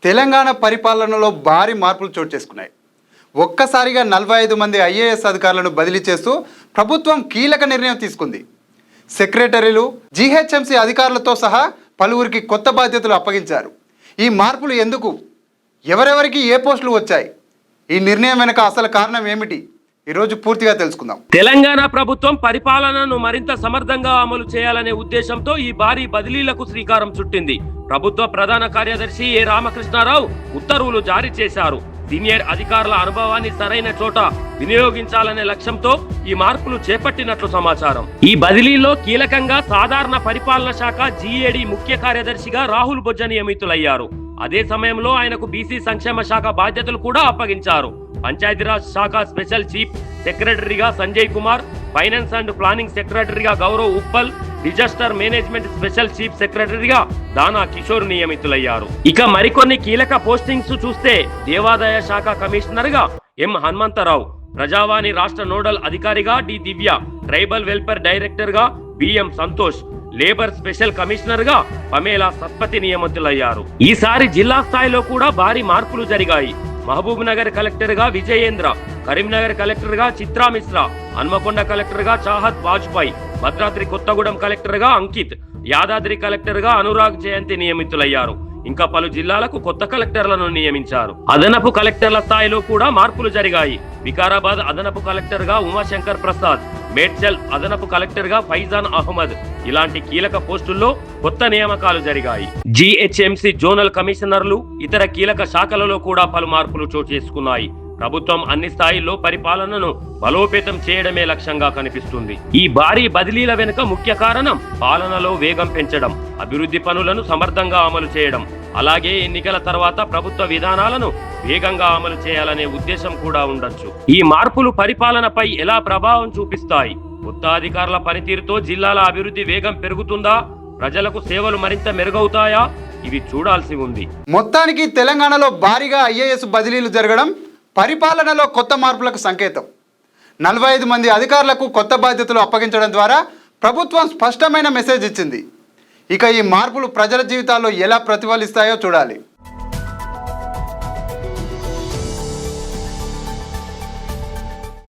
తెలంగాణ పరిపాలనలో భారీ మార్పులు చోటు చేసుకున్నాయి. ఒక్కసారిగా 45 మంది ఐఏఎస్ అధికారులను బదిలీ చేస్తూ ప్రభుత్వం కీలక నిర్ణయం తీసుకుంది. సెక్రటరీలు, జీహెచ్ఎంసీ అధికారులతో సహా పలువురికి కొత్త బాధ్యతలు అప్పగించారు. ఈ మార్పులు ఎందుకు, ఎవరెవరికి ఏ పోస్టులు వచ్చాయి, ఈ నిర్ణయం వెనుక అసలు కారణం ఏమిటి, ఈరోజు పూర్తిగా తెలుసుకుందాం. తెలంగాణ ప్రభుత్వం పరిపాలనను మరింత సమర్థంగా అమలు చేయాలనే ఉద్దేశంతో ఈ భారీ బదిలీలకు శ్రీకారం చుట్టింది. ప్రభుత్వ ప్రధాన కార్యదర్శి ఏ రామకృష్ణారావు ఉత్తర్వులు జారీ చేశారు. సీనియర్ అధికారుల అనుభవాన్ని సరైన చోట వినియోగించాలనే లక్ష్యంతో ఈ మార్పులు చేపట్టినట్లు సమాచారం. ఈ బదిలీలో కీలకంగా సాధారణ పరిపాలన శాఖ జీఏడీ ముఖ్య కార్యదర్శిగా రాహుల్ బొజ్జ నియమితులయ్యారు. అదే సమయంలో ఆయనకు బీసీ సంక్షేమ శాఖ బాధ్యతలు కూడా అప్పగించారు. పంచాయతీరాజ్ శాఖ స్పెషల్ చీఫ్ సెక్రటరీగా Sanjay Kumar, finance and planning సెక్రటరీగా Gaurav Uppal, disaster management special chief సెక్రటరీగా దానా కిషోర్ నియమితులయ్యారు. ఇక మరికొన్ని కీలక పోస్టింగ్స్ చూస్తే దేవాదాయ శాఖ కమిషనర్ గా ఎం హనుమంతరావు, ప్రజావాణి రాష్ట్ర నోడల్ అధికారిగా డి దివ్య, ట్రైబల్ వెల్ఫేర్ డైరెక్టర్ గా BM Santosh, labour special commissioner గా పమేలా సత్పతి నియమితులయ్యారు. ఈసారి జిల్లా స్థాయిలో కూడా భారీ మార్పులు జరిగాయి. మహబూబ్ నగర్ కలెక్టర్ గా విజయేంద్ర, కరీంనగర్ కలెక్టర్ గా చిత్రా మిశ్రా, హన్మకొండ కలెక్టర్ గా చాహత్ వాజ్పాయ్, భద్రాద్రి కొత్తగూడెం కలెక్టర్ గా అంకిత్, యాదాద్రి కలెక్టర్ గా అనురాగ్ జయంతి నియమితులయ్యారు. ఇంకా పలు జిల్లాలకు కొత్త కలెక్టర్లను నియమించారు. అదనపు కలెక్టర్ల స్థాయిలో కూడా మార్పులు జరిగాయి. వికారాబాద్ అదనపు కలెక్టర్ గా ఉమాశంకర్ ప్రసాద్, మేడ్చల్ అదనపు కలెక్టర్ గా ఫైజాన్ అహ్మద్, ఇలాంటి కీలక పోస్టుల్లో కొత్త నియామకాలు జరిగాయి. జీహెచ్ఎంసీ జోనల్ కమిషనర్లు, ఇతర కీలక శాఖలలో కూడా పలు మార్పులు చోటు చేసుకున్నాయి. ప్రభుత్వం అన్ని స్థాయిల్లో పరిపాలనను బలోపేతం చేయడమే లక్ష్యంగా కనిపిస్తుంది. ఈ భారీ బదిలీల వెనుక ముఖ్య కారణం పాలనలో వేగం పెంచడం, అభివృద్ధి పనులను సమర్థంగా అమలు చేయడం, అలాగే ఎన్నికల తర్వాత ప్రభుత్వ విధానాలను వేగంగా అమలు చేయాలనే ఉద్దేశం కూడా ఉండొచ్చు. ఈ మార్పులు పరిపాలనపై ఎలా ప్రభావం చూపిస్తాయి? కొత్త అధికారుల పనితీరుతో జిల్లాల అభివృద్ధి వేగం పెరుగుతుందా? ప్రజలకు సేవలు మరింత మెరుగవుతాయా? ఇవి చూడాల్సి ఉంది. మొత్తానికి తెలంగాణలో భారీగా ఐఏఎస్ బదిలీలు జరగడం పరిపాలనలో కొత్త మార్పులకు సంకేతం. 45 మంది అధికారులకు కొత్త బాధ్యతలు అప్పగించడం ద్వారా ప్రభుత్వం స్పష్టమైన మెసేజ్ ఇచ్చింది. ఇక ఈ మార్పులు ప్రజల జీవితాల్లో ఎలా ప్రతిఫలిస్తాయో చూడాలి.